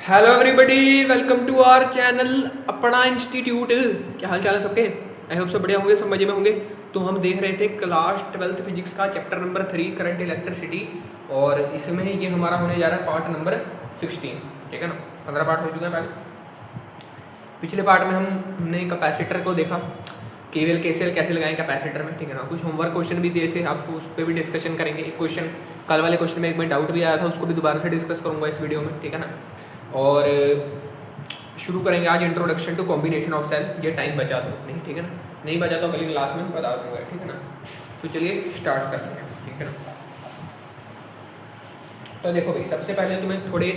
Hello everybody, welcome to our channel अपना institute. क्या हाल चाल है सबके? आई होप सब बढ़िया होंगे, सब मजे में होंगे। तो हम देख रहे थे क्लास 12th फिजिक्स का चैप्टर नंबर 3 करंट इलेक्ट्रिसिटी, और इसमें ये हमारा होने जा रहा है पार्ट नंबर 16। ठीक है ना, 15 पार्ट हो चुके हैं पहले। पिछले पार्ट में हमने कैपेसिटर को देखा, केवीएल केसीएल कैसे लगाएं कैपेसिटर में। ठीक है ना, कुछ होमवर्क क्वेश्चन भी दिए थे आपको, उस पर भी डिस्कशन करेंगे। एक क्वेश्चन कल वाले क्वेश्चन में एक में डाउट भी आया था, उसको भी दोबारा से डिस्कस करूंगा इस वीडियो में। ठीक है ना, और शुरू करेंगे आज introduction to combination of cell. ये टाइम बचा दो नहीं, ठीक है ना, नहीं बचा तो अगली क्लास में बता दूंगा। ठीक है ना, तो चलिए स्टार्ट करते हैं। ठीक है ना, तो देखो भाई, सबसे पहले तुम्हें थोड़े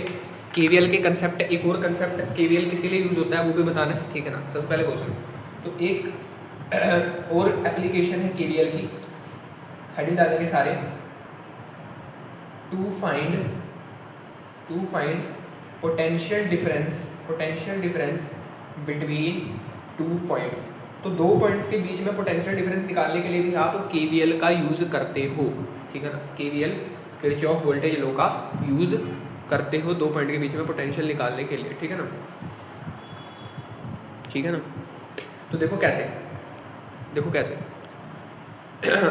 केवीएल के कंसेप्ट, एक और कंसेप्ट केवीएल किसी लिए यूज होता है वो भी बताना है। ठीक है ना, सबसे पहले क्वेश्चन तो एक और एप्लीकेशन है केवीएल की, हेडिंग डालेंगे सारे, to find potential difference between two points. तो दो पॉइंट्स के बीच में पोटेंशियल डिफरेंस निकालने के लिए भी आप केवीएल का यूज करते हो। ठीक है ना, केवीएल किरचॉफ वोल्टेज लॉ का यूज करते हो दो पॉइंट के बीच में पोटेंशियल निकालने के लिए। ठीक है ना, ठीक है ना। तो देखो कैसे,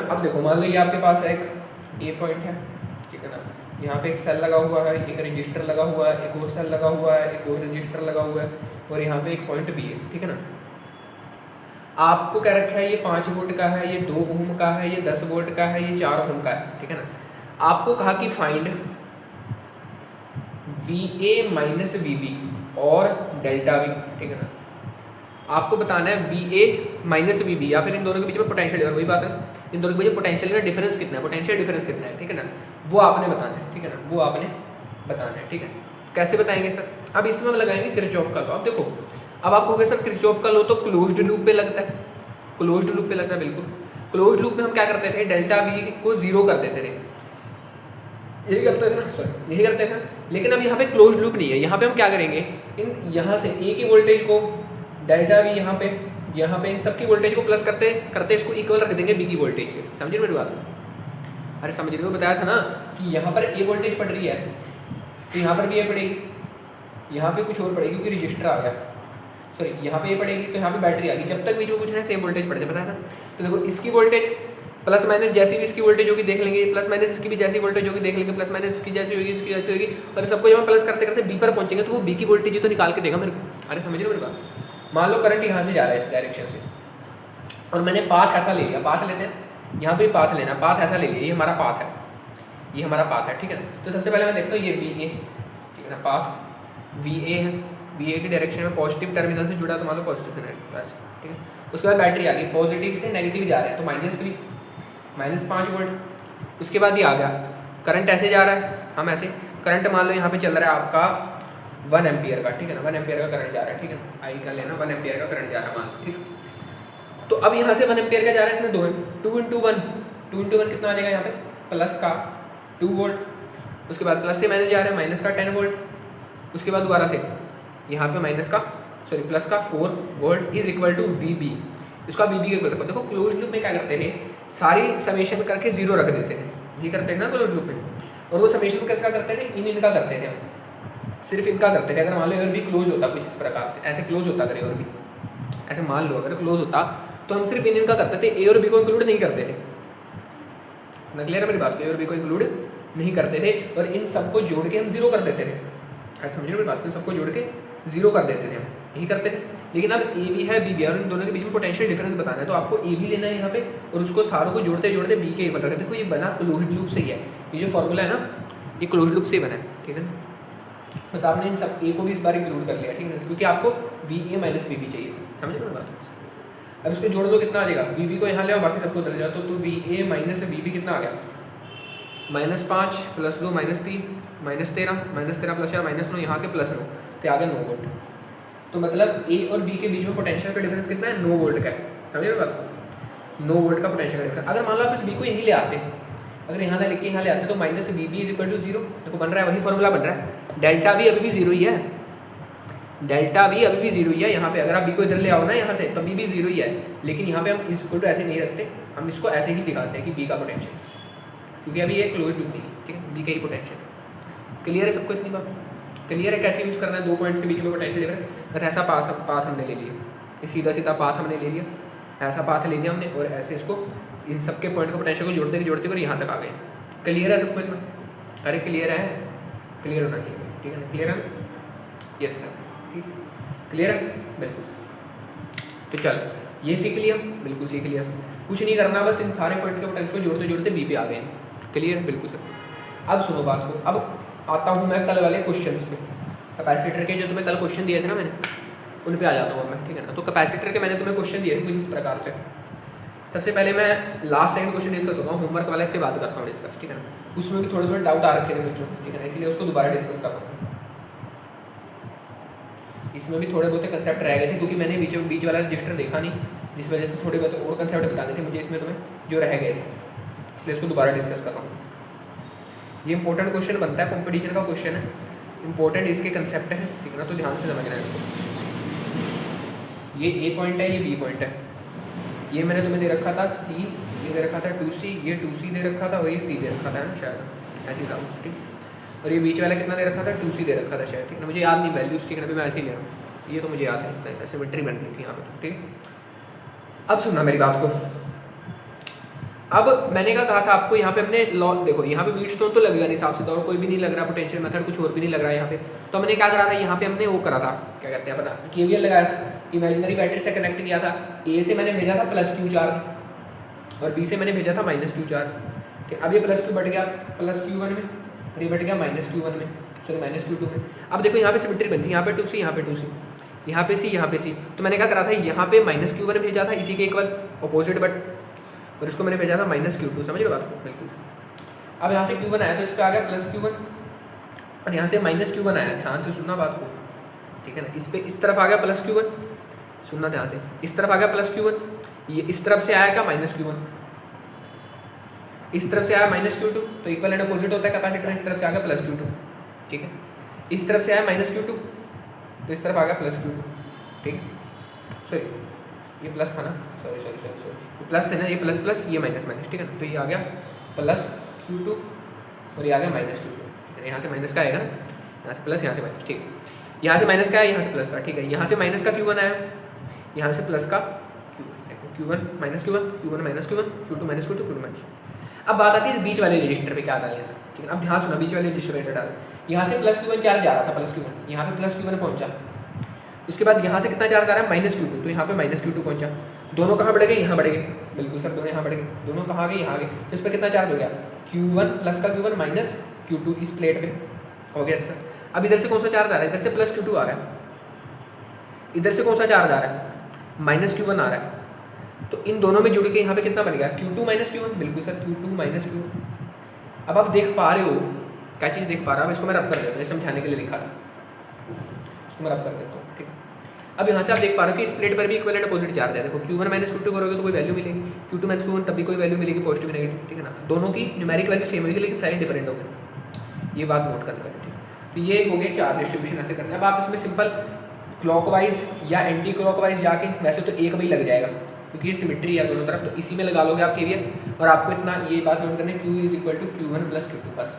अब देखो, मान लो ये आपके पास एक ए पॉइंट है। ठीक है ना, यहाँ पे एक सेल लगा हुआ है, एक रजिस्टर लगा हुआ है, एक और सेल लगा हुआ है, एक और रजिस्टर लगा हुआ है, और यहाँ पे एक पॉइंट बी है। ठीक है ना, आपको क्या रखा है, ये 5 वोल्ट का है, ये 2 ओम का है, ये 10 वोल्ट का है, ये 4 ओम का है। ठीक है ना, आपको कहा कि find V A minus V B और डेल्टा वी। ठीक है ना, आपको बताना है V A minus V B, या फिर इन दोनों के बीच में पोटेंशियल डिफरेंस, वही बात है, इन दोनों के बीच में पोटेंशियल का डिफरेंस कितना है, पोटेंशियल डिफरेंस कितना है। ठीक है ना, वो आपने बताना है। ठीक है ना, वो आपने बताना है। ठीक है, कैसे बताएंगे सर? अब इसमें हम लगाएंगे किरचॉफ का लॉ। अब देखो, अब आप कहोगे सर किरचॉफ का लॉ तो क्लोज्ड लूप पे लगता है, क्लोज्ड लूप पे लगता है। बिल्कुल, क्लोज्ड लूप में हम क्या करते थे, डेल्टा वी को जीरो कर देते थे, यही करते थे ना, सॉरी यही करते थे। लेकिन अब यहाँ पे क्लोज्ड लूप नहीं है, यहाँ पे हम क्या करेंगे, इन यहाँ से ए की वोल्टेज को डेल्टा वी यहाँ पे इन सब की वोल्टेज को प्लस करते करते इसको इक्वल रख देंगे बी की वोल्टेज के। समझे मेरी बात? अरे समझ रहे हो, बताया था ना कि यहाँ पर ए वोल्टेज पड़ रही है तो यहाँ पर भी ए पड़ेगी, यहाँ पे कुछ और पड़ेगी क्योंकि रजिस्टर आ गया, सॉरी यहाँ पे ए पड़ेगी तो यहाँ पे बैटरी आ गई। जब तक बीच में कुछ ना सेम वोल्टेज पड़ जाए, बताया था। तो देखो, इसकी वोल्टेज प्लस माइनस जैसी भी इसकी वोल्टेज होगी देख लेंगे, प्लस माइनस इसकी भी जैसी वोल्टेज होगी देख लेंगे, प्लस माइनस इसकी जैसी होगी, इसकी जैसी होगी, और सबको जब हम प्लस करते करते बी पर पहुंचेंगे तो वो बी की वोल्टेज तो निकाल के देगा मेरे को। अरे समझ रहे हो मेरी बात? मान लो करंट यहाँ से जा रहा है इस डायरेक्शन से, और मैंने पाथ ऐसा ले लिया, पाथ लेते हैं, यहाँ पे पाथ लेना, पाथ ऐसा ले लिया, ये हमारा पाथ है, ये हमारा पाथ है। ठीक है ना, तो सबसे पहले मैं देखता हूँ ये वी ए, ठीक है ना, पाथ वी ए है, वी ए की डायरेक्शन में पॉजिटिव टर्मिनल से जुड़ा तो मान लो पॉजिटिव से नेगेटिव। ठीक है, उसके बाद बैटरी आ गई, पॉजिटिव से नेगेटिव जा रहे हैं तो माइनस 5 वोल्ट। उसके बाद ये आ गया, करंट ऐसे जा रहा है, हम ऐसे करंट मान लो यहाँ पे चल रहा है आपका 1 एम्पियर का। ठीक है ना, 1 एम्पियर का करंट जा रहा है। ठीक है ना, आई का लेना, 1 एम्पियर का करंट जा रहा है मान। ठीक, तो अब यहाँ से 1 एम्पियर का जा रहा है, इसमें 2 इंटू वन कितना आ जाएगा यहाँ पे, प्लस का 2 वोल्ट। उसके बाद प्लस से माइनस जा रहा है, माइनस का 10 वोल्ट। उसके बाद दोबारा से यहाँ पे माइनस का, सॉरी प्लस का 4 volt is equal to V B. इसका वी बी के इक्वल रखो। देखो क्लोज लूप में क्या करते हैं, सारी समेशन करके जीरो रख देते हैं, ये करते हैं ना क्लोज लूप में। और वो समेशन किसका करते थे, इनका करते थे, सिर्फ इनका करते थे। अगर मान लो और भी क्लोज होता कुछ इस प्रकार से, ऐसे क्लोज होता करे और भी ऐसे मान लो अगर क्लोज होता तो हम सिर्फ इनका करते थे, ए और बी को इंक्लूड नहीं करते थे। क्लियर है मेरी बात? ए और बी को इंक्लूड नहीं करते थे, और इन सबको जोड़ के हम जीरो कर देते थे। ऐसा समझ रहे मेरी बात? इन सबको जोड़ के जीरो कर देते थे, हम यही करते थे। लेकिन अब ए भी है, बी भी है, और इन दोनों के बीच में पोटेंशियल डिफरेंस बताना है, तो आपको ए भी लेना है यहाँ पे, और उसको सारों को जोड़ते जोड़ते बी के इक्वल रखें। देखो ये बना क्लोज्ड लूप से ही है, ये जो फॉर्मूला है ना, ये क्लोज्ड लूप से ही बना है। ठीक है, बस आपने इन सब ए को भी इस बार इंक्लूड कर लिया। ठीक है, क्योंकि आपको V A minus V B चाहिए। समझ रहे हो बात? अब इसको जोड़ दो, कितना आ जाएगा, वी बी को यहाँ ले आओ, बाकी सबको उधर जाओ, तो V A minus V B कितना आ गया, -5 + 2 -3 -13 प्लस 4 -9, यहाँ के +9, तो आ गया 9 वोल्ट। तो मतलब ए और बी के बीच में पोटेंशियल का डिफरेंस कितना है, 9 वोल्ट का है। समझ रहे बात? 9 वोल्ट का पोटेंशियल का डिफरेंस। अगर मान लो आप इस बी को यहीं ले आते, अगर यहाँ ना लिख के यहाँ ले आते तो minus V B is equal to 0, देखो बन रहा है, वही फॉर्मूला बन रहा है। डेल्टा भी अभी भी 0 ही है, डेल्टा भी अभी भी 0 ही है। यहाँ पे अगर आप बी को इधर ले आओ ना यहाँ से, तो बी भी 0 ही है। लेकिन यहाँ पे हम इसको तो ऐसे नहीं रखते, हम इसको ऐसे ही दिखाते हैं कि बी का पोटेंशियल, क्योंकि अभी ये क्लोज लूप नहीं है। ठीक है, बी का ही पोटेंशियल। क्लियर है सबको इतनी बात? क्लियर है कैसे यूज़ करना है, 2 पॉइंट्स के बीच में पोटेंशियल डिफरेंस। बस ऐसा पाथ हमने ले लिया, ये सीधा सीधा पाथ हमने ले लिया, ऐसा पाथ ले लिया हमने और ऐसे इसको इन सबके पॉइंट को पोटेंशियल को जोड़ते और यहाँ तक आ गए। क्लियर है सबको इतना? अरे क्लियर है, क्लियर होना चाहिए, ठीक है ना? क्लियर है? यस सर, ठीक, क्लियर है बिल्कुल। तो चल ये सीख लिया, बिल्कुल सीख लिया सर, कुछ नहीं करना, बस इन सारे पॉइंट्स के पोटेंशियल को जोड़ते बी पे आ गए। क्लियर बिल्कुल सर। अब सुनो बात को, अब आता हूँ मैं कल वाले क्वेश्चंस पे। कैपेसिटर के जो तुम्हें कल क्वेश्चन दिए थे ना मैंने, उन पे आ जाता हूँ मैं, ठीक है ना? तो कैपेसिटर के मैंने तुम्हें क्वेश्चन दिए थे कुछ इस प्रकार से। सबसे पहले मैं लास्ट सेकंड क्वेश्चन डिस्कस होगा, होमवर्क वाले से बात करता हूँ डिस्कस, ठीक है ना? उसमें भी थोड़े डाउट आ रखे थे बच्चों, ठीक है ना? इसलिए उसको दोबारा डिस्कस कर रहा हूँ। इसमें भी थोड़े बहुत कंसेप्ट रह गए थे क्योंकि मैंने बीच वाला रजिस्टर देखा नहीं, जिस वजह से थोड़े बहुत और कंसेप्ट बताने थे मुझे इसमें तुम्हें जो रह गए थे, इसलिए इसको दोबारा डिस्कस कर रहा हूँ। ये इंपॉर्टेंट क्वेश्चन बनता है, कंपटीशन का क्वेश्चन है, इंपॉर्टेंट इसके कंसेप्ट है, ठीक है ना? तो ध्यान से समझना है इसको। ये ए पॉइंट है, ये बी पॉइंट है, ये मैंने तुम्हें दे रखा था सी, ये दे रखा था 2C, ये 2C दे रखा था और ये C दे रखा था ना शायद, ऐसे ही था ठीक। और ये बीच वाला कितना दे रखा था 2C दे रखा था शायद, ठीक है? मुझे याद नहीं वैल्यूज, ठीक है? अभी मैं ऐसे ही ले रहा हूँ, ये तो मुझे याद है, ऐसे सिमेट्री बन रही थी यहाँ पे, ठीक। अब सुनना मेरी बात को, अब मैंने कहा था आपको यहाँ पे हमने लॉ देखो, यहाँ पे बीट स्टोन तो लगेगा नहीं साफ सीधा और कोई भी नहीं लग रहा, पोटेंशियल मेथड कुछ और भी नहीं लग रहा है यहाँ पे। तो हमने क्या करा था, यहाँ पे हमने वो करा था, क्या कहते हैं अपना केवीएल लगाया था, इमेजिनरी बैटरी से कनेक्ट किया था। ए से मैंने भेजा था +Q चार्ज और बी से मैंने भेजा था -Q चार्ज, ठीक। अब ये +Q बढ़ गया +Q1 में और ये बढ़ गया -Q1 में, सॉरी -Q2 में। अब देखो यहाँ पे सिमेट्री बनती है, यहाँ पे 2C, यहाँ पे 2C, यहाँ पे C, यहाँ पे C। तो मैंने क्या करा था, यहाँ पे -Q1 भेजा था इसी के इक्वल अपोजिट बट, और इसको मैंने भेजा था -Q2, समझ लो बात बिल्कुल। अब यहाँ से Q1 आया तो इस पर आ गया +Q1 और यहाँ से -Q1 आया, ध्यान से सुनना बात को, ठीक है ना? इस पे इस तरफ आ गया +Q1, सुनना ध्यान से, इस तरफ आ गया +Q1, ये इस तरफ से आया क्या -Q1, इस तरफ से आया -Q2, तो इक्वल एंड अपोजिट होता है कैपेसिटर, इस तरफ से आ गया +Q2, ठीक है? इस तरफ से आया -Q2 तो इस तरफ आ गया +Q2, ठीक। सॉरी ये प्लस था ना, सॉरी प्लस थे ना, ये प्लस ये माइनस, ठीक है ना? तो ये आ गया +Q2 और ये आ गया -Q2, यहाँ से माइनस का आएगा ना, यहाँ से प्लस, यहाँ से माइनस, ठीक। यहाँ से माइनस का है, यहाँ से प्लस का, ठीक है? यहाँ से माइनस का Q1 आया, यहाँ से प्लस का Q1 -Q1, Q1 -Q1, Q2 -Q2, Q2 -Q2। अब बात आती है इस बीच वाले रजिस्टर पे क्या डालें सर, ठीक है? अब ध्यान सुना, बीच वाले रजिस्टर पे डाल, यहाँ से +Q1 चार्ज जा रहा था, +Q1 यहाँ पे +Q1 पहुँचा, उसके बाद यहाँ से कितना चार्ज आ रहा है -Q2, तो यहाँ पे -Q2 पहुँचा। दोनों कहाँ बढ़ गए, यहाँ बढ़ गए, बिल्कुल सर दोनों यहाँ बढ़ गए, दोनों कहाँ आ गए, यहाँ आ गए। तो इस पर कितना चार्ज हो गया, Q1 प्लस का Q1 -Q2 इस प्लेट पे हो गया सर। अब इधर से कौन सा चार्ज आ रहा है, इधर से +Q2 आ रहा है, इधर से कौन सा चार्ज आ रहा है -Q1 आ रहा है। तो इन दोनों में जुड़ के यहाँ पे कितना बन गया, Q2 -Q1, बिल्कुल सर Q2 -Q1। अब आप देख पा रहे हो, क्या चीज़ देख पा रहा हूँ, इसको मैं रब कर देता हूँ, समझाने के लिए लिखा था, इसको मैं रब कर देता हूँ, ठीक। अब यहाँ से आप देख पा रहे हो कि इस प्लेट पर भी इक्वल एंड अपोजिट चार्ज है, देखो Q1 -Q2 करोगे तो कोई वैल्यू मिलेगी, Q2 -Q1 तब भी कोई वैल्यू मिलेगी, पॉजिटिव नेगेटिव, ठीक है ना? दोनों की न्यूमेरिक वैल्यू सेम होगी लेकिन साइन डिफरेंट होगी, ये बात नोट करना है, ठीक। तो ये हो गए चार डिस्ट्रीब्यूशन ऐसे करना है। अब आप इसमें सिंपल क्लॉकवाइज या एंटी क्लॉकवाइज जाके, वैसे तो एक भी लग जाएगा क्योंकि ये सिमेट्री है दोनों तरफ, तो इसी में लगा लोगे आप केवीएल और आपको इतना ये बात नोट करनी है, Q = Q1 + Q2, बस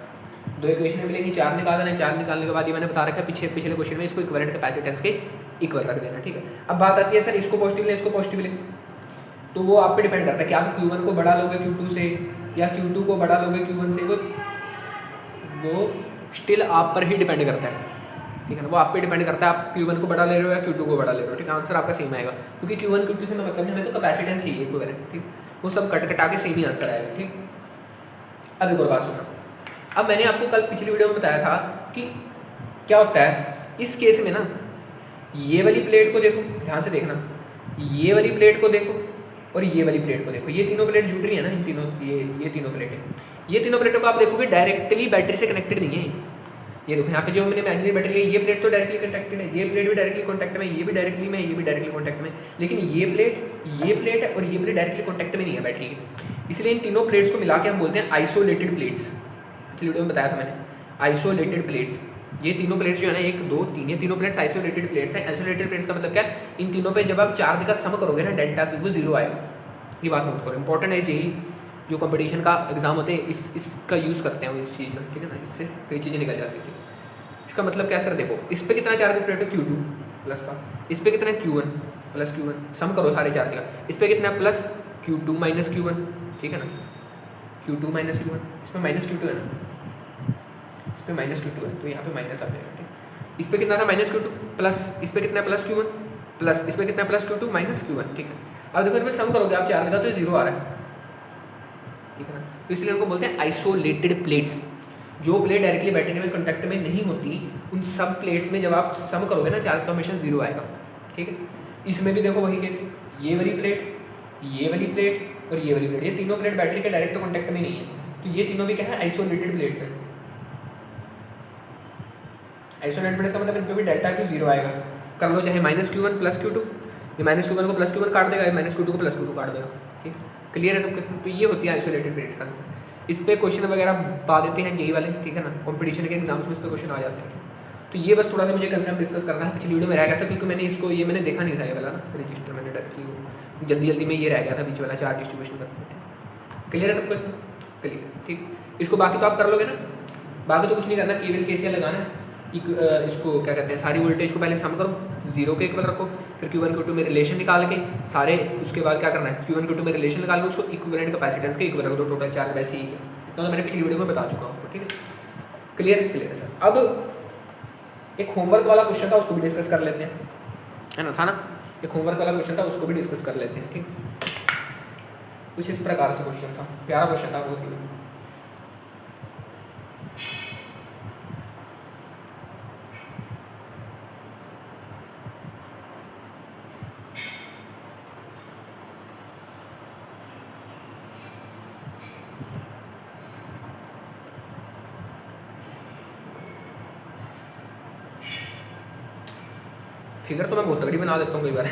दो इक्वेशन मिलेंगी, चार निकाल देना, चार निकालने के बाद ये मैंने बता रखा है पिछले क्वेश्चन में, इसको इक्विवेलेंट कैपेसिटेंस के इक्वल रख देना, ठीक है। अब बात आती है सर इसको पॉजिटिव ले, इसको पॉजिटिव ले, तो वो आप पे डिपेंड करता है कि आप Q1 को बढ़ा लोगे Q2 से या Q2 को बढ़ा लोगे Q1 से, वो स्टिल आप पर ही डिपेंड करता है, ठीक है ना? वो आप पे डिपेंड करता है, आप Q1 को बढ़ा ले रहे हो या Q2 को बढ़ा ले रहे हो, ठीक है? आंसर आपका सेम आएगा क्योंकि Q1 Q2 से मैं मतलब नहीं, हमें तो कैपेसिटेंस चाहिए इक्विवेलेंट, ठीक। वो सब कटा के सेम ही आंसर आएगा, ठीक। अब एक और बात सुनना, अब मैंने आपको कल पिछली वीडियो में बताया था कि क्या होता है इस केस में ना, ये वाली प्लेट को देखो, ध्यान से देखना, ये वाली प्लेट को देखो और ये वाली प्लेट को देखो, ये तीनों प्लेट जुड़ रही है ना, इन तीनों ये तीनों प्लेटें, ये तीनों प्लेटों को आप देखोगे डायरेक्टली बैटरी से कनेक्टेड नहीं है। ये देखो यहाँ पे जो हमने इमेजिनरी बैटरी ली, ये प्लेट तो डायरेक्टली कनेक्टेड है, ये प्लेट भी डायरेक्टली कॉन्टैक्ट में, ये भी डायरेक्टली में, ये भी डायरेक्टली कॉन्टैक्ट में, लेकिन ये प्लेट है और ये प्लेट डायरेक्टली कॉन्टैक्ट में नहीं है बैटरी के। इसलिए इन तीनों प्लेट्स को मिला के हम बोलते हैं आइसोलेटेड प्लेट्स। पिछली वीडियो में बताया था मैंने, आइसोलेटेड प्लेट्स। ये तीनों प्लेट्स जो है ना, 1 2 3, ये तीनों प्लेट्स आइसोलेटेड प्लेट्स हैं। आइसोलेटेड प्लेट्स का मतलब क्या है, इन तीनों पे जब आप चार्ज का सम करोगे ना डेल्टा की, वो 0 आएगा। ये बात नोट करो, इंपॉर्टेंट है। जेई जो कंपटीशन का एग्जाम होते हैं इसका यूज़ करते हैं वो इस चीज़ का, ठीक है ना, इससे कई चीज़ें निकल जाती थी। इसका मतलब क्या सर, देखो इस पे कितना चार्ज प्लेट है Q2 प्लस का, इस पे कितना है Q1 प्लस Q1, सम करो सारे चार्ज का, इस पे कितना प्लस Q2 माइनस Q1, ठीक है ना, Q2 माइनस Q1, इसमें माइनस Q2 है ना, इस पे माइनस Q2 है तो यहाँ पे माइनस आ जाएगा, ठीक। इस पे कितना था माइनस Q2 प्लस, इस पे कितना प्लस Q1 प्लस, इस पे कितना प्लस Q2 माइनस Q1, ठीक है। अब देखो इनमें सम करोगे आप चार्ज का तो 0 आ रहा है, ठीक है ना, तो इसलिए उनको बोलते हैं आइसोलेटेड प्लेट्स। जो प्लेट डायरेक्टली बैटरी में कॉन्टैक्ट में नहीं होती, उन सब प्लेट्स में जब आप सम करोगे ना चार्ज का हमेशा 0 आएगा, ठीक है। इसमें भी देखो वही केस, ये वाली प्लेट, ये वाली प्लेट और ये वाली प्लेट, ये तीनों प्लेट बैटरी के डायरेक्ट कॉन्टैक्ट में नहीं है, तो ये तीनों भी क्या है, आइसोलेटेड प्लेट्स हैं। आइसोलेटेड प्लेट्स का मतलब इन पे भी डेल्टा Q 0 आएगा। कर लो चाहे माइनस Q1 प्लस Q2, ये माइनस Q1 को प्लस Q1 काट देगा, ये माइनस Q2 को प्लस Q2 काट देगा, ठीक। क्लियर है सबके? तो ये होती है आइसोलेटेड प्लेट्स का आंसर। इस पे क्वेश्चन वगैरह पा देते हैं जेई वाले, ठीक है ना, कंपटीशन के एग्जाम्स में इस पे क्वेश्चन आ जाते हैं। तो ये बस थोड़ा सा मुझे कंसेप्ट डिस्कस करना है, पिछली वीडियो में रह गया था क्योंकि मैंने इसको ये मैंने देखा नहीं था ये वाला ना रजिस्टर, मैंने डायरेक्टली जल्दी में ये रह गया था बीच वाला चार्ज डिस्ट्रीब्यूशन करना। क्लियर है सबको? क्लियर, ठीक। इसको बाकी तो आप कर लोगे ना, बाकी तो कुछ नहीं करना, केवल केसीएल लगाना है, इसको क्या कहते हैं, सारी वोल्टेज को पहले सम करो, 0 के इक्वल रखो, फिर Q1 Q2 में रिलेशन निकाल के सारे, उसके बाद क्या करना है, Q1 Q2 में रिलेशन निकाल के उसको इक्विवेलेंट कैपेसिटेंस के इक्वल रख दो, टोटल चार्ज वैसे ही है। इतना तो मैंने पिछली वीडियो में बता चुका हूँ आपको, ठीक है। क्लियर? क्लियर है सर। अब एक होमवर्क वाला क्वेश्चन था, उसको भी डिस्कस कर लेते हैं, है ना, था ना, एक होमवर्क वाला क्वेश्चन था, उसको भी डिस्कस कर लेते हैं, ठीक। कुछ इस प्रकार से क्वेश्चन था, प्यारा क्वेश्चन था बहुत ही। फिगर तो मैं बहुत तगड़ी बना देता हूँ कई बार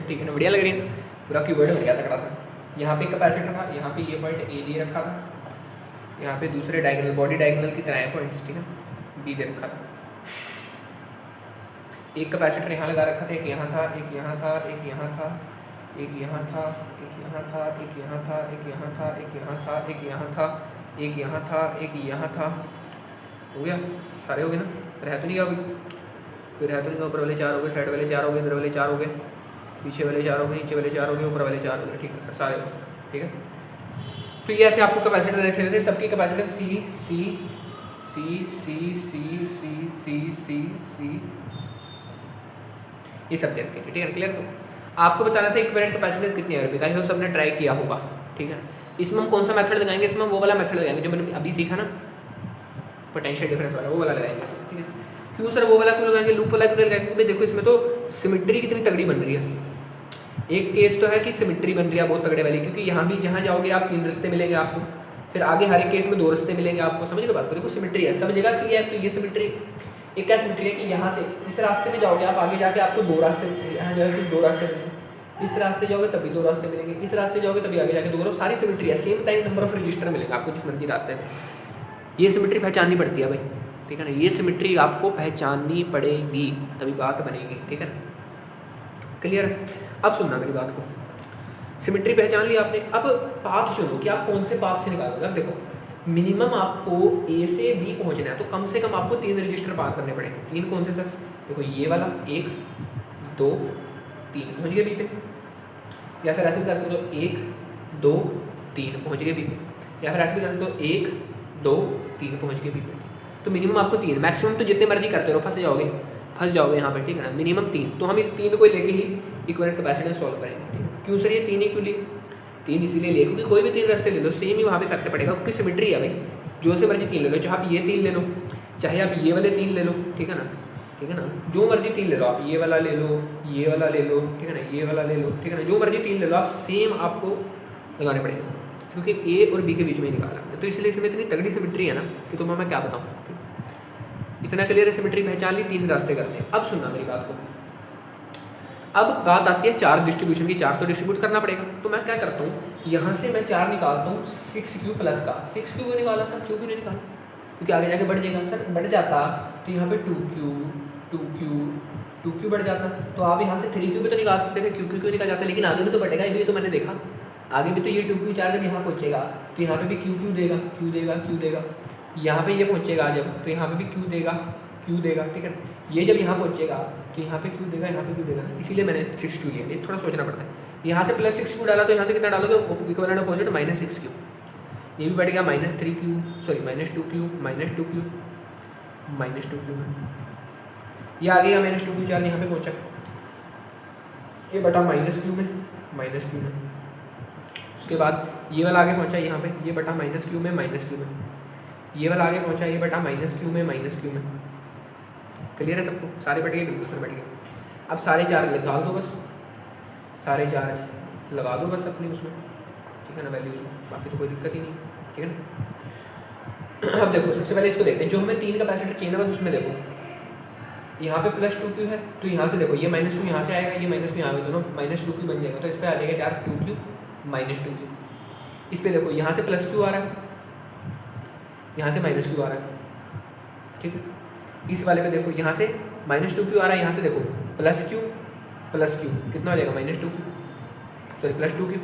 ठीक है ना, बढ़िया लग रही है, पूरा कीवर्ड बन गया तगड़ा सा। यहाँ पे कैपेसिटर था, यहाँ पे ये पॉइंट ए दे रखा था, यहाँ पे दूसरे डायगोनल, बॉडी डायगोनल की तरह है पॉइंट्स, ठीक है, बी दे रखा था। एक कैपेसिटर यहाँ लगा रखा था, एक यहाँ था, एक यहाँ था, एक यहाँ था, एक यहाँ था, एक यहाँ था, एक यहाँ था, एक यहाँ था, एक यहाँ था, एक यहाँ था, एक यहाँ था, एक यहाँ था, हो गया, सारे हो गए ना, रह तो नहीं गया अभी, फिर है तो नहीं, ऊपर वाले 4 हो गए, साइड वाले 4 हो गए, इधर वाले 4 हो गए, पीछे वाले 4 हो गए, नीचे वाले 4 हो गए, ऊपर वाले 4 हो गए, ठीक है सर, सारे हो गए, ठीक है। तो ये ऐसे आपको कैपेसिटर रखे रहते हैं, सबकी कैपेसिटेंस सी सी सी सी सी सी सी सी सी ये सब दे रखे थे, ठीक है, क्लियर। तो आपको बताना था इक्विवेलेंट कैपेसिटेंस कितनी है, बिकॉज हम सबने ट्राई किया होगा, ठीक है। इसमें हम कौन सा मेथड लगाएंगे, इसमें वो वाला मेथड लगाएंगे जो मैंने अभी सीखा ना, पोटेंशियल डिफरेंस वाला, वो वाला लगाएंगे, ठीक है। क्यों सर वो वाला क्यों लगाएंगे, लूप वाला क्यों लगाएंगे, क्योंकि देखो इसमें तो सिमेट्री कितनी तगड़ी बन रही है। एक केस तो है कि सिमेट्री बन रही है बहुत तगड़े वाली, क्योंकि यहाँ भी जहाँ जाओगे आप 3 रास्ते मिलेंगे आपको, फिर आगे हर एक केस में 2 रास्ते मिलेंगे आपको, समझ लो बात को, देखो सिमेट्री है, सब जगह सी है, तो ये सिमेट्री। एक क्या सिमेट्री है कि यहाँ से इस रास्ते में जाओगे आप, आगे जाके आपको 2 रास्ते, यहाँ जाओगे फिर 2 रास्ते मिलेंगे, इस रास्ते जाओगे तभी 2 रास्ते मिलेंगे, इस रास्ते जाओगे तभी आगे जाके 2, सारी सिमेट्री है, same time number of register मिलेगा आपको जिस मर्जी रास्ते में। ये सिमेट्री पहचाननी पड़ती है भाई, ठीक है ना, ये सिमेट्री आपको पहचाननी पड़ेगी तभी बात बनेगी, ठीक है ना, क्लियर। अब सुनना मेरी बात को, सिमेट्री पहचान ली आपने, अब पाथ चुनो कि आप कौन से पाथ से निकालोगे। अब देखो मिनिमम आपको ए से बी पहुंचना है, तो कम से कम आपको 3 रजिस्टर पार करने पड़ेंगे। 3 कौन से सर, देखो ये वाला 1 2 3 पहुँच गए बी पे, या फिर ऐसे भी कर सकते हो 1 2 3 पहुँच गए बी पे, या फिर ऐसे भी कर सकते हो 1 2 3 पहुँच गए बी पे। तो मिनिमम आपको 3, मैक्सिमम तो जितने मर्जी करते रहो, फंस जाओगे यहाँ पे, ठीक है ना, मिनिमम 3। तो हम इस 3 को लेके ही इक्विवेलेंट कैपेसिटेंस सॉल्व करेंगे, ठीक है। क्यों सर ये 3 ही क्यों लिए, 3 इसीलिए लिए क्योंकि कोई भी 3 रास्ते ले लो सेम ही वहाँ पे इफेक्ट पड़ेगा, क्योंकि सिमेट्री है भाई, जो से मर्जी 3 ले लो, चाहे आप ये 3 ले लो, चाहे आप ये वाले 3 ले लो, ठीक है ना, ठीक है ना, जो मर्जी 3 ले लो आप, ये वाला ले लो, ये वाला ले लो, ठीक है ना, ये वाला ले लो, ठीक है ना, जो मर्जी 3 ले लो आप, सेम आपको लगाने पड़ेगा, क्योंकि ए और बी के बीच में ही निकालना है। तो इसलिए इसमें इतनी तगड़ी सिमेट्री है ना कि तुम्हें मैं क्या बताऊँ, इतना क्लियर है, सिमेट्री पहचान ली, 3 रास्ते करने हैं। अब सुनना मेरी बात को, अब बात आती है चार्ज डिस्ट्रीब्यूशन की। चार्ज तो डिस्ट्रीब्यूट करना पड़ेगा, तो मैं क्या करता हूँ, यहाँ से मैं 4 निकालता हूँ 6Q प्लस का। 6Q क्यों निकाला सर, क्यों नहीं निकाला, क्योंकि आगे जाके बढ़ जाएगा सर, बढ़ जाता तो यहाँ पे 2Q बढ़ जाता, तो आप यहाँ से 3Q भी तो निकाल सकते थे, क्यों निकाल जाता, लेकिन आगे भी तो बढ़ेगा, ये तो मैंने देखा, आगे भी तो ये 2Q चार्ज जब यहाँ पहुँचेगा तो यहाँ पे भी Q देगा, यहाँ पे ये पहुँचेगा जब, तो यहाँ पे भी Q क्यू देगा, ठीक है ना। ये जब यहाँ पहुँचेगा तो यहाँ पे क्यू देगा, यहाँ पे क्यू देगा ना, इसीलिए मैंने 6 क्यू लिया। ये थोड़ा सोचना पड़ता है। यहाँ से प्लस 6 क्यू डाला तो यहाँ से कितना डालोगे, इक्विवेलेंट अपोजिट -6 क्यू। ये भी बढ़ गया -3 Q, sorry -2 Q, -2 Q, -2 Q में ये आ गया -2 क्यू चार्ज यहाँ पे पहुँचा, ये बटा -क्यू में, -क्यू में। उसके बाद ये वाला आगे पहुँचा यहाँ पे, ये बटा -क्यू में, -क्यू में। ये वाला आगे पहुँचा, ये बटा -क्यू में, -क्यू में। क्लियर है सबको? सारे बट गए, बिल्कुल सर बट गए। अब सारे चार्ज लगा दो बस, सारे चार्ज लगा दो बस अपनी उसमें, ठीक है ना, वैल्यूज में, बाकी तो कोई दिक्कत ही नहीं, ठीक है ना। अब देखो सबसे पहले इसको देखते हैं, जो हमें 3 कैपेसिटर चाहिए ना, बस उसमें देखो यहाँ पे +2 क्यू है, तो यहाँ से देखो ये -2 यहाँ से आएगा, ये -2 यहाँ पे, दोनों -2 क्यू बन जाएगा, तो इस पर आ जाएगा 4 2 क्यू -2 क्यू। इस पर देखो यहाँ से +q आ रहा है, यहाँ से -q आ रहा है, ठीक है। इस वाले पे देखो यहाँ से -2 क्यू आ रहा है, यहाँ से देखो +q कितना हो जाएगा, -2 क्यू, सॉरी +2 क्यू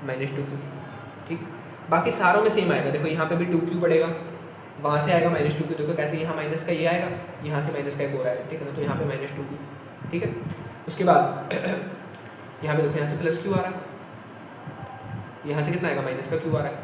-2 क्यू, ठीक। बाकी सारों में सेम आएगा, देखो यहाँ पे भी 2 क्यू पड़ेगा, वहाँ से आएगा -2 क्यू, देखो कैसे यहाँ माइनस का ये आएगा, यहाँ से माइनस का एक और आएगा, ठीक है ना, तो यहाँ पे -2 क्यू, ठीक है। उसके बाद यहाँ पे देखो यहाँ से +q आ रहा है, यहाँ से कितना आएगा, -q आ रहा है,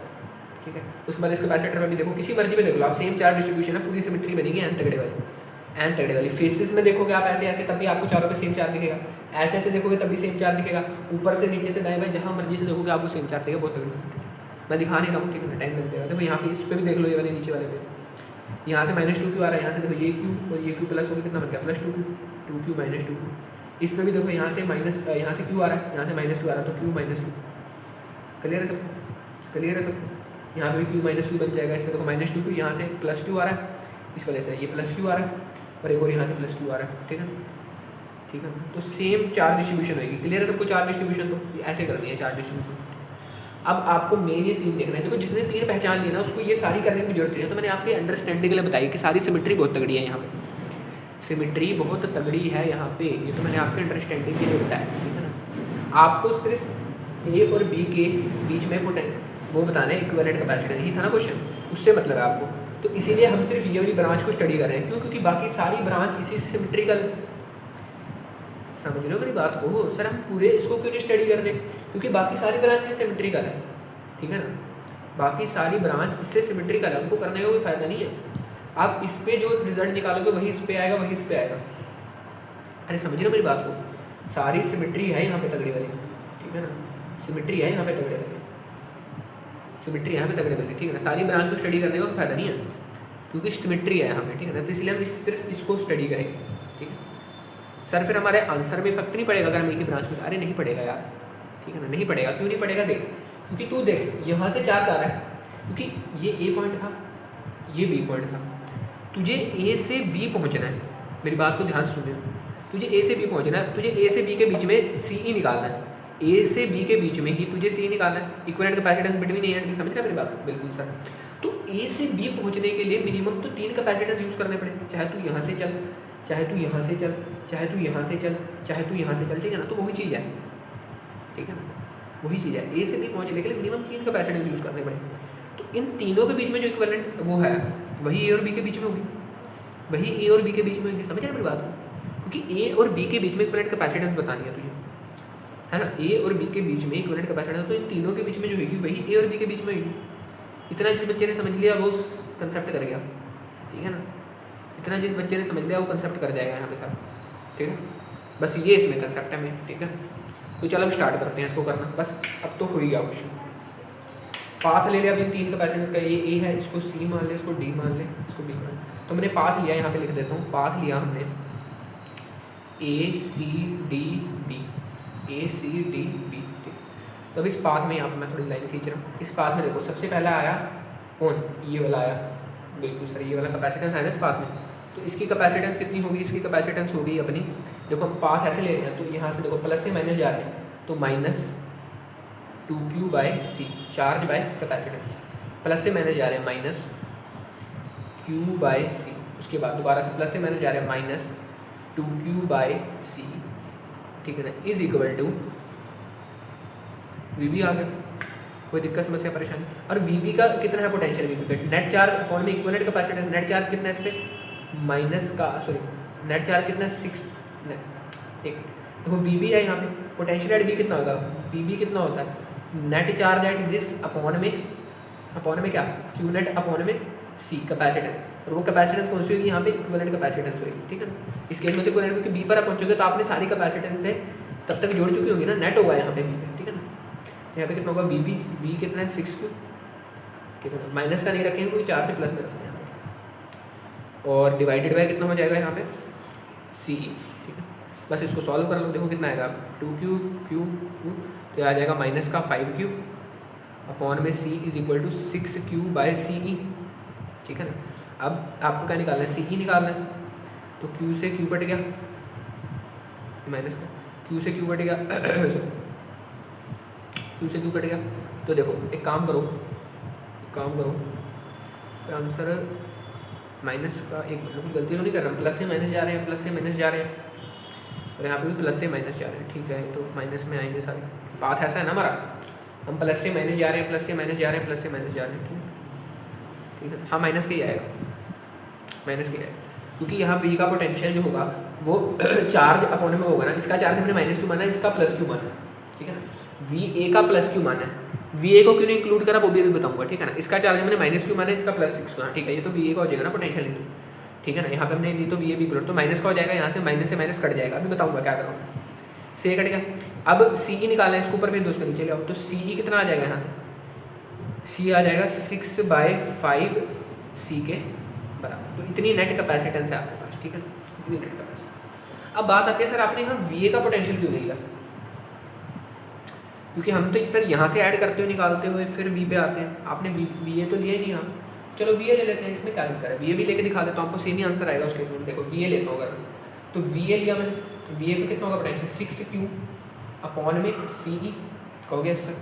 ठीक है। उसके बाद इस कैपेसिटर में भी देखो, किसी मर्जी में देख लो आप, सेम चार्ज डिस्ट्रीब्यूशन है, पूरी सिमेट्री बनेगी एन तगड़े वाली। फेसेस में देखोगे आप ऐसे ऐसे, तब भी आपको चारों पे सेम चार्ज दिखेगा, ऐसे ऐसे देखोगे तब भी सेम चार्ज दिखेगा, ऊपर से नीचे से दाएं बाएं जहाँ मर्जी से देखोगे आपको सेम चार्ज दिखेगा। बहुत तगड़ी सिमेट्री, मैं दिखा नहीं रहा हूँ, ठीक है ना, टाइम लग जाएगा। देखो यहाँ पे इस पर भी देख लो, ये वाले नीचे वाले पे, यहाँ से -2 क्यू आ रहा है, यहाँ से देखो ये क्यू और ये क्यू प्लस हो गया, कितना बन गया, +2 क्यू, 2 क्यू -2 क्यू। इस पर भी देखो यहाँ से यहाँ से क्यू आ रहा है, यहाँ से -q आ रहा है, तो क्यू -q। क्लियर है सबको? क्लियर है सबको? यहाँ पे भी क्यू -q बन जाएगा, इसमें देखो -2 क्यू, यहाँ से +q आ रहा है, इस वजह से ये +q आ रहा है, और एक और यहाँ से +q आ रहा है, ठीक है, ठीक है। तो सेम चार्ज डिस्ट्रीब्यूशन होगी। क्लियर है सबको? चार्ज डिस्ट्रीब्यूशन तो ऐसे करनी है चार्ज डिस्ट्रीब्यूशन। अब आपको मेन ये 3 देखना है, देखो जिसने 3 पहचान ली ना, उसको ये सारी करने की जरूरत नहीं है। तो मैंने आपके अंडरस्टैंडिंग के लिए बताई कि सारी सिमेट्री बहुत तगड़ी है, यहाँ पे सिमेट्री बहुत तगड़ी है यहाँ पे, ये तो मैंने आपके अंडरस्टैंडिंग के लिए बताया, ठीक है ना। आपको सिर्फ ए और बी के बीच में वो बताना है इक्विवेलेंट कैपेसिटेंस, यही था ना क्वेश्चन, उससे मतलब है आपको। तो इसीलिए हम सिर्फ ये वाली ब्रांच को स्टडी कर रहे हैं, क्यों? क्योंकि बाकी सारी ब्रांच इसी से सिमेट्रिकल, समझ रहे हो मेरी बात को? सर हम पूरे इसको क्यों नहीं स्टडी कर रहे? क्योंकि बाकी सारी ब्रांच इससे सिमेट्रिकल है, ठीक है ना, बाकी सारी ब्रांच इससे सिमेट्रिकल है, उनको करने का कोई फ़ायदा नहीं है। आप इस पे जो रिजल्ट निकालोगे वही इस पे आएगा, वही इस पे आएगा। अरे समझ रहे हो मेरी बात को? सारी सिमेट्री है यहाँ पे तगड़ी वाली, ठीक है ना, सिमेट्री है यहाँ पे तगड़े वाली, सिमेट्री यहाँ पे तगड़े वाली, ठीक है ना। सारी ब्रांच को स्टडी करने का फ़ायदा नहीं है, क्योंकि सिमेट्री है यहाँ पे, ठीक है ना, तो इसलिए हम सिर्फ इसको स्टडी करेंगे, ठीक है। सर फिर हमारे आंसर में इफेक्ट नहीं पड़ेगा अगर हम एक ही ब्रांच को, अरे नहीं पड़ेगा यार, ठीक है ना, नहीं पड़ेगा। क्यों नहीं पड़ेगा? देख, क्योंकि तू देख यहाँ से चार्ज आ रहा है, क्योंकि ये ए पॉइंट था, ये बी पॉइंट था, तुझे ए से बी पहुँचना है, मेरी बात को ध्यान से सुनिए, तुझे ए से बी पहुँचना है, तुझे ए से बी के बीच में सी ई निकालना है, ए से बी के बीच में ही तुझे सी निकालना है, equivalent capacitance between A and B. समझ रहे मेरी बात? बिल्कुल सर। तो ए से बी पहुँचने के लिए मिनिमम तो 3 कैपेसिटेंस यूज़ करने पड़ेंगे, चाहे तू यहाँ से चल, चाहे तू यहाँ से चल, चाहे तू यहाँ से चल, चाहे तू यहाँ से चल, ठीक है ना, तो वही चीज़ है, ठीक है ना, वही चीज़ है। ए से बी पहुँचने के लिए मिनिमम 3 कैपेसिटेंस यूज़ करने पड़ेंगे। तो इन तीनों के बीच में जो इक्विवेलेंट वो है, वही ए और बी के बीच में होगी, वही ए और बी के बीच में होगी। समझ रहे मेरी बात? क्योंकि ए और बी के बीच में इक्विवेलेंट कैपेसिटेंस बतानी है तुझे, है ना, ए और बी के बीच में इक्विवेलेंट कैपेसिटेंस, तो इन तीनों के बीच में जो होगी वही ए और बी के बीच में होगी। इतना जिस बच्चे ने समझ लिया वो कंसेप्ट कर गया, ठीक है ना, इतना जिस बच्चे ने समझ लिया वो कंसेप्ट कर जाएगा यहाँ पे सर, ठीक है। बस ये इसमें कंसेप्ट है मेन, ठीक है। तो चलो अब स्टार्ट करते हैं इसको करना, बस अब तो हो ही गया क्वेश्चन। पाथ ले लिया अभी 3 कैपेसिटेंस का, ये ए है, इसको सी मान ले, इसको डी मान ले, इसको बी मान ले। तो मैंने पाथ लिया, यहाँ पे लिख देता हूँ, पाथ लिया हमने ए सी डी बी, ए सी डी बी, ठीक। तो अब इस पाथ में यहाँ पे मैं थोड़ी लाइन खींच रहा हूँ। इस पाथ में देखो सबसे पहला आया कौन, ये वाला आया, बिल्कुल सर, ये वाला कैपेसिटेंस है ना इस पाथ में। तो इसकी कैपेसिटेंस कितनी होगी? इसकी कैपेसिटेंस होगी अपनी, देखो हम पाथ ऐसे ले रहे हैं, तो यहाँ से देखो प्लस से माइनस जा रहे हैं, तो -2q by C, charge by capacitance, plus से माइनस जा रहे हैं -q बाय सी। उसके बाद दोबारा से प्लस से माइनस जा रहे हैं -2q बाय सी, ठीक है ना, इज इक्वल टू वी आ गया। कोई दिक्कत समस्या परेशानी? और वी का कितना है पोटेंशियल? वी का नेट चार्ज अपॉन में इक्विवेलेंट कैपेसिटेंस, नेट चार्ज कितना है इस पर माइनस का सॉरी नेट चार्ज कितना 6 एक देखो वी बी है यहाँ पे, पोटेंशियल एट बी कितना होगा, वी बी कितना होता है net charge at this upon में क्या क्यू नेट अपॉन में सी कैपेसिटेंस, और वो कैपेसिटेंस कौन सी होगी यहाँ पे इक्विवेलेंट कैपेसिटेंस होगी, ठीक है ना। इस केस में तो इक्विवेलेंट क्योंकि बी पर आप पहुँचोगे तो आपने सारी कैपेसिटेंस से तब तक जोड़ चुकी होगी ना, नेट होगा यहाँ पे बी पे, ठीक है ना। यहाँ पे कितना होगा बी बी कितना है 6 क्यू, ठीक है ना, माइनस का नहीं रखेंगे कोई चार्ज प्लस में रखते हैं यहाँ पे, और डिवाइडेड बाय कितना हो जाएगा यहाँ पे सी ई, ठीक है। बस इसको सॉल्व कर लो, देखो कितना आएगा 2q क्यू तो आ जाएगा माइनस का 5q अपॉन में c is equal to 6q by C E, ठीक है ना। अब आपको क्या निकालना है, सी ई निकालना है, तो q से q कट गया माइनस का, q से q कट गया q से q कट गया, तो देखो एक काम करो आंसर माइनस का एक मतलब गलती तो नहीं कर रहा हूँ, प्लस से माइनस जा रहे हैं, प्लस से माइनस जा रहे हैं, और यहाँ पे भी प्लस से माइनस जा रहे हैं, ठीक है। तो माइनस में आएंगे सारे, बात ऐसा है ना हमारा, हम प्लस से माइनस जा रहे हैं, प्लस से माइनस जा रहे हैं, प्लस से माइनस जा रहे हैं, ठीक है। हाँ माइनस का ही आएगा, माइनस का आएगा, क्योंकि यहाँ बी का पोटेंशियल जो होगा वो चार्ज अपॉन में होगा ना, इसका चार्ज हमने माइनस क्यू माना है, इसका प्लस क्यू माना है, ठीक है ना। वी ए का प्लस क्यू माना है, वी ए को क्यों नहीं इंक्लूड करा वो भी बताऊंगा, ठीक है ना। इसका चार्ज हमने माइनस क्यू माना है, इसका प्लस 6 माना, ठीक है। ये तो वी ए का हो जाएगा ना पोटेंशियल, ठीक है ना। यहाँ पे हमने नहीं तो वी ए भी इंक्लूड, तो माइनस का हो जाएगा, यहाँ से माइनस कट जाएगा, अभी बताऊंगा क्या करूँ, से कट गया। अब सी ई निकालना है, इसके ऊपर भी 2 उसके नीचे ले आओ, तो सी ई कितना आ जाएगा यहाँ से, सी आ जाएगा 6/5 सी के बराबर, तो इतनी नेट कैपेसिटेंस है आपके पास, ठीक है, इतनी नेट कैपेसिटेंस। अब बात आती है सर आपने यहाँ वी ए का पोटेंशियल क्यों नहीं लिया, क्योंकि हम तो सर यहाँ से ऐड करते हुए निकालते हुए फिर वी पे आते हैं, आपने वी ए तो लिया ही नहीं यहाँ, चलो वी ए ले लेते हैं, इसमें क्या दिक्कत है, वी ए भी लेके दिखा देता हूँ आपको, सेम ही आंसर आएगा उसके इसमें। देखो वी ए लेता हूँ अगर, तो वी ए लिया मैंने, वी ए का कितना होगा पोटेंशियल 6q अपॉन में सी ई कहोगे सर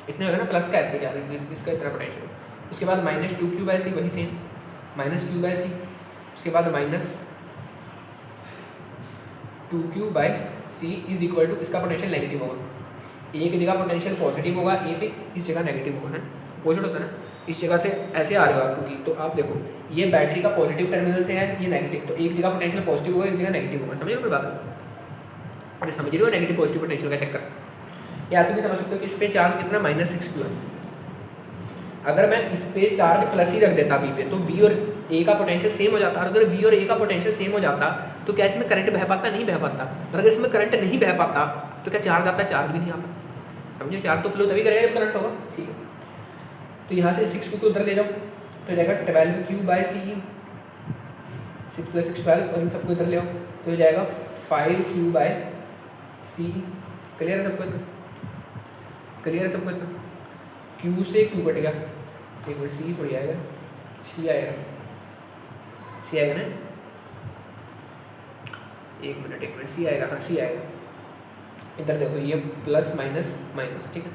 इतने होगा ना, प्लस का ऐसे जा रही है, इसका इतना पोटेंशियल, उसके बाद माइनस 2q बाय सी वही same minus q by C, उसके बाद minus 2q by C is equal to इसका पोटेंशियल नेगेटिव होगा, एक जगह पोटेंशियल पॉजिटिव होगा ए पे, इस जगह नेगेटिव होगा ना, अपोजिट होता है ना, इस जगह से ऐसे आ रहे हो आप, क्योंकि तो आप देखो ये बैटरी का पॉजिटिव टर्मिनल से है, ये नेगेटिव, तो एक जगह पोटेंशियल पॉजिटिव होगा, एक जगह नेगेटिव होगा, समझ लो मेरी बात, अरे समझ रहे हो नेगेटिव पॉजिटिव पोटेंशियल का चक्कर। या ऐसे भी समझ सकते हो कि इस पे चार्ज कितना -6q है, अगर मैं इस पे चार्ज प्लस ही रख देता बी पे, तो बी और ए का पोटेंशियल सेम हो जाता, और अगर बी और ए का पोटेंशियल सेम हो जाता तो क्या इसमें करंट बह पाता, नहीं बह पाता, और अगर इसमें करंट नहीं बह पाता तो क्या चार्ज आता, चार्ज भी नहीं आता, समझे, चार्ज तो फ्लो तभी करेगा जब करंट होगा, ठीक है। तो यहाँ से 6q को उधर ले जाओ, तो जाएगा 12q बाय सी ई, 6 + 6 12, और इन सबको इधर ले आओ तो हो जाएगा 5q by C E, clear है सबको इतना, क्लियर है सबको इतना, q से q कट गया, एक मिनट सी थोड़ी आएगा, सी आएगा ना, एक मिनट सी आएगा, हाँ सी आएगा, इधर देखो ये प्लस माइनस माइनस, ठीक है,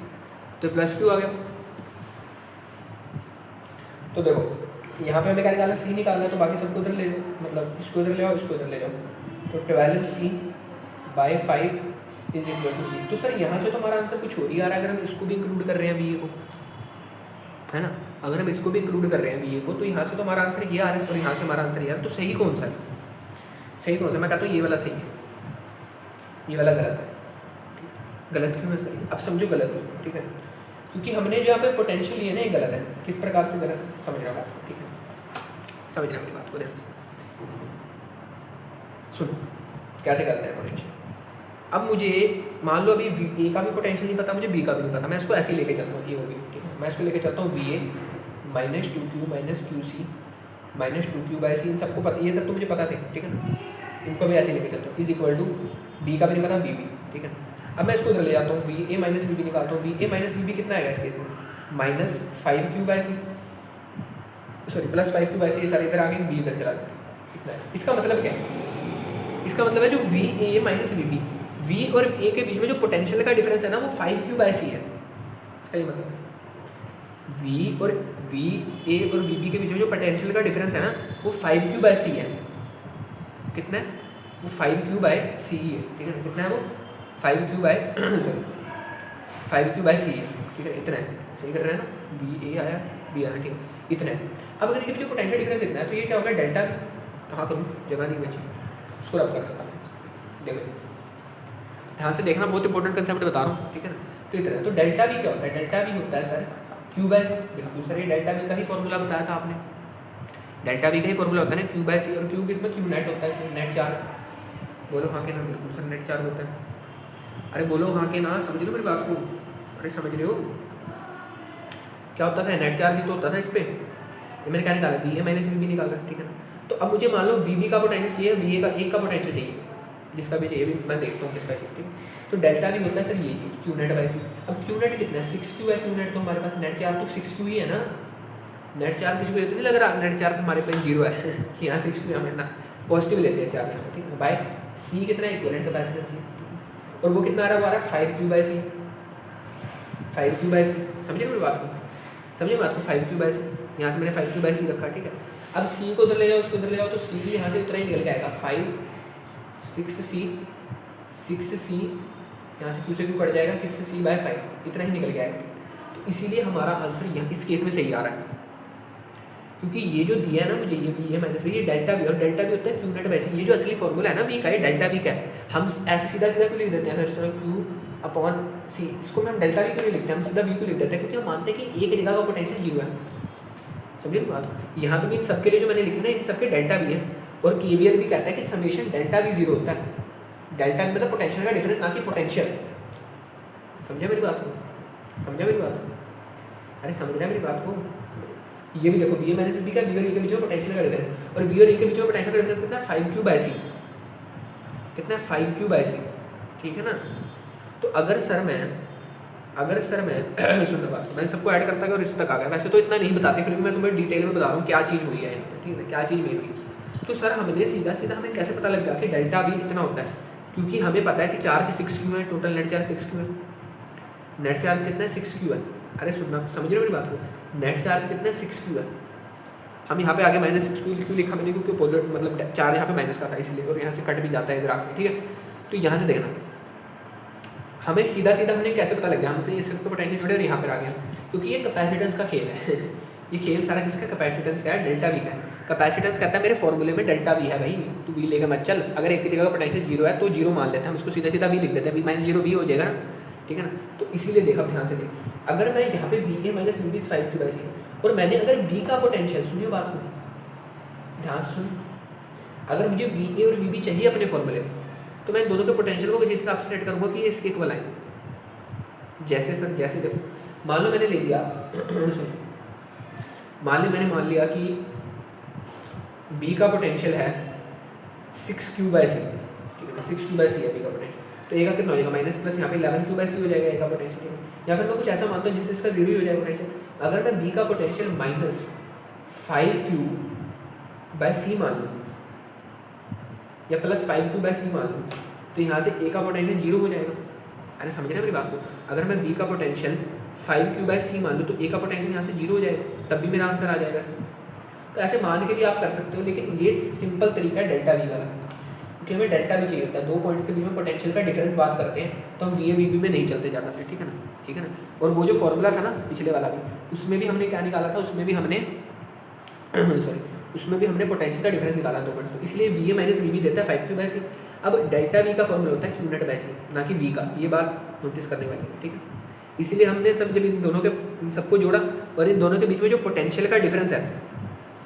तो प्लस क्यू आ गया। तो देखो यहाँ पे हमें क्या निकालना है, सी निकालना है, तो बाकी सबको इधर ले जाओ, मतलब इसको इधर ले आओ, इसको इधर ले जाओ, तो 12c/5 इज इक्वल टू सी। तो सर यहाँ से तो हमारा आंसर कुछ हो ही आ रहा है, अगर हम इसको भी इंक्लूड कर रहे हैं वी ए को, है ना, अगर हम इसको भी इंक्लूड कर रहे हैं वी ए को, तो यहाँ से तो हमारा आंसर ये आ रहा है, और यहाँ से हमारा आंसर ये आ रहा है, तो सही कौन सा है, सही कौन सा, मैं कहता हूँ ये वाला सही है, ये वाला गलत है, गलत क्यों है सर, अब समझो गलत क्यों, ठीक है, क्योंकि हमने जो यहाँ पे पोटेंशियल लिए ना ये गलत है, किस प्रकार से गलत है, समझ रहा हूँ, ठीक है, समझ रहा मेरी बात को ध्यान से सुनो, कैसे गलत है पोटेंशियल। अब मुझे मान लो अभी ए का भी पोटेंशियल नहीं पता, मुझे बी का भी नहीं पता, मैं इसको ऐसे ही लेके चलता हूँ, ये होगी, ठीक है, मैं इसको लेके चलता हूँ V A -2q -qc -2q by C, इन सबको पता, ये सब तो मुझे पता थे, ठीक है ना, इनको भी ऐसे लेके चलता हूँ, इज इक्वल टू बी का भी नहीं पता, बी भी, ठीक है। अब मैं इसको इधर ले जाता हूँ, V A minus V B निकालता हूँ, V A minus V B कितना आएगा इस केस में, -5q by C, sorry +5q by C, ये सारे इधर आ गए, बी इधर चला गया, इतना है। इसका मतलब क्या है, इसका मतलब है जो V A minus V B, V और ए के बीच में जो पोटेंशियल का डिफरेंस है ना, वो 5q बाय सी है, इसका ये मतलब है वी और ए और वी बी के बीच में जो पोटेंशियल का डिफरेंस है ना, वो 5q बाय सी है, कितना है, वो 5q बाय सी है, ठीक है, कितना है वो 5q bye sorry 5q by सी है, ठीक है, इतना है, सही कर रहे हैं ना, बी ए आया बी आया, ठीक है। इतना है। अब अगर इनके बीच पोटेंशियल डिफरेंस इतना है तो ये क्या होगा, डेल्टा कहाँ करूँ, जगह नहीं बची, उसको रब कर देता हूँ। देखो ध्यान से देखना, बहुत इंपॉर्टेंट कंसेप्ट बता रहा हूँ, ठीक है ना। तो इतना, तो डेल्टा भी क्या होता है, डेल्टा भी होता है सर क्यू बाय सी। बिल्कुल सर, ये डेल्टा बी का ही फॉर्मूला बताया था आपने, डेल्टा बी का ही फॉर्मूला होता है ना क्यू बाय सी, और क्यू किसमें, क्यू नेट होता है इसमें, नेट चार्ज। बोलो हाँ के ना, बिल्कुल सर नेट चार्ज होता है। अरे बोलो हाँ के ना, समझ लो मेरी बात को, अरे समझ रहे हो क्या होता था, नेट चार्ज भी तो होता था इस पर। ये मैंने क्या निकाला, V A minus V B निकाला, ठीक है ना। तो अब मुझे मान लो वी बी का पोटेंशियल चाहिए, वी ए का एक का पोटेंशियल चाहिए, जिसका भी चाहिए भी मैं देखता हूँ किसका चाहिए, ठीक। तो डेल्टा भी होता है सर ये चीज़ क्यू नेट बाई सी। अब क्यू नेट कितना है, 6Q है क्यू नेट, तो हमारे पास नेट चार्ज तो 6Q ही है ना। नेट चार्ज किसी को ये तो नहीं लग रहा नेट चार्ज हमारे पास 0 है कि यहाँ 6Q हमें ना पॉजिटिव लेते हैं चार्ज, ठीक है। बाय सी कितना है, इक्विवेलेंट कैपेसिटेंस सी, और वो कितना आ रहा है, 5Q by C, 5Q by सी। समझे मेरी बात को, समझे बात को, 5Q बाई सी, यहाँ से मैंने 5Q बाई सी रखा, ठीक है। अब सी को उधर ले जाओ, उसको उधर ले जाओ, तो सी यहाँ से उतना ही निकल के आएगा 6C यहाँ से Q से Q कट जाएगा, 6C बाय 5 इतना ही निकल के आएगा। तो इसीलिए हमारा आंसर यहाँ इस केस में सही आ रहा है, क्योंकि ये जो दिया है ना मुझे, ये माइनस ये डेल्टा भी, और डेल्टा भी होता है क्यू नेट बाई सी। ये जो असली फॉर्मूला है ना वी का, ये डेल्टा वी का है। हम ऐसे सीधा सीधा क्यों लिख देते हैं, फिर क्यू अपॉन सी, इसको हम डेल्टा वी क्यों नहीं लिखते, हम सीधा वी को लिख देते हैं, क्योंकि हम मानते हैं कि एक जगह का पोटेंशियल 0 है। समझिए बात, यहाँ पे भी इन सबके लिए जो मैंने लिखा ना, इन सबके डेल्टा भी है, और केवीएल भी कहता है कि समेशन डेल्टा भी 0 होता है। डेल्टा मतलब पोटेंशियल का डिफरेंस, ना कि पोटेंशियल। समझा मेरी बात को, समझा मेरी बात को, अरे समझ रहा है मेरी बात को। ये भी देखो वी ए माइनस वी का, वी और ई के बीच में पोटेंशियल का डिफरेंस, और वी और ई के बीच में पोटेंशियल का डिफरेंस कितना है, 5Q बाई सी, कितना है 5Q बाई सी, ठीक है ना। तो अगर सर मैं सुनना बात, मैं सबको ऐड करता गया और इस तक आ गया। वैसे तो इतना नहीं बताते, फिर भी मैं तुम्हें डिटेल में बता रहा हूँ क्या चीज़ हुई है, ठीक है, क्या चीज़ नहीं हुई। तो सर हमने सीधा सीधा हमें कैसे पता लग गया कि डेल्टा भी इतना होता है, क्योंकि हमें पता है कि चार्ज 6Q है, टोटल नेट चार्ज 6Q है। नेट चार्ज कितना है, 6Q है। अरे सुनना, समझ रहे हो मेरी बात को, नेट चार्ज कितना है, 6Q है। हम यहाँ पे आगे -6Q क्यों लिखा मैंने, क्योंकि पॉजिटिव मतलब चार्ज यहाँ पे माइनस का था इसलिए, और यहाँ से कट भी जाता है इधर आके, ठीक है। तो यहाँ से देखना, हमें सीधा सीधा हमने कैसे पता लग गया, हमसे ये सिर्फ पोटेंशियल जुड़े और यहाँ पर आ गया, क्योंकि ये कैपेसिटेंस का खेल है ये खेल सारा किसका, कैपेसिटेंस का है, डेल्टा वी का है। कैपेसिटेंस कहता है मेरे फॉर्मूले में डेल्टा वी है भाई, तू वी लेकर मत चल। अगर एक की जगह का पोटेंशियल 0 है तो 0 मान लेते हैं हम, इसको सीधा सीधा वी लिख देते हैं, वी माइनस 0 वी हो जाएगा ना, ठीक है ना। तो इसीलिए देखा, ध्यान से देख, अगर मैं यहाँ पे V A minus V B 5Q by C, और मैंने अगर बी का पोटेंशियल, सुनिए बात को ध्यान से सुन, अगर मुझे वी ए और वी बी चाहिए अपने फॉर्मूले में, तो मैं दोनों के पोटेंशियल को किस हिसाब से सेट करूँगा कि ये इसके इक्वल आए। जैसे सर, जैसे देखो, मान लो मैंने ले लिया मान लिया कि बी का पोटेंशियल है 6Q बाई सी, ठीक है ना, 6Q बाई सी है बी का पोटेंशियल। तो ए का कितना हो जाएगा, माइनस प्लस यहाँ पे 11Q बाई सी हो जाएगा ए का पोटेंशियल, या फिर मैं कुछ ऐसा मानता हूँ जिससे इसका 0 ही हो जाएगा पोटेंशियल। अगर मैं बी का पोटेंशियल -5Q बाई सी मान लूँ, या +5Q बाई सी मान लूँ, तो यहाँ से ए का पोटेंशियल 0 हो जाएगा। अरे समझ रहे हैं मेरी बात को, अगर मैं बी का पोटेंशियल 5Q बाई सी मान लूँ तो ए का पोटेंशियल यहाँ से 0 हो जाएगा, तब भी मेरा आंसर आ जाएगा सर। तो ऐसे मान के भी आप कर सकते हो, लेकिन ये सिंपल तरीका है डेल्टा वी वाला, क्योंकि हमें डेल्टा वी चाहिए होता है। 2 पॉइंट के बीच में पोटेंशियल का डिफरेंस बात करते हैं तो हम वी ए वी बी में नहीं चलते ज़्यादा, ठीक है ना, ठीक है ना। और वो जो फॉर्मूला था ना पिछले वाला भी, उसमें भी हमने क्या निकाला था, उसमें भी हमने उसमें भी हमने पोटेंशियल का डिफरेंस निकाला 2 पॉइंट, तो इसलिए V A minus V B देता है 5Q बाई सी। अब डेल्टा वी का फॉर्मूला होता है क्यू नेट बाई सी, ना कि वी का, ये बात नोटिस करने वाली है, ठीक है। इसीलिए हमने सब जब इन दोनों के सबको जोड़ा, और इन दोनों के बीच में जो पोटेंशियल का डिफरेंस है,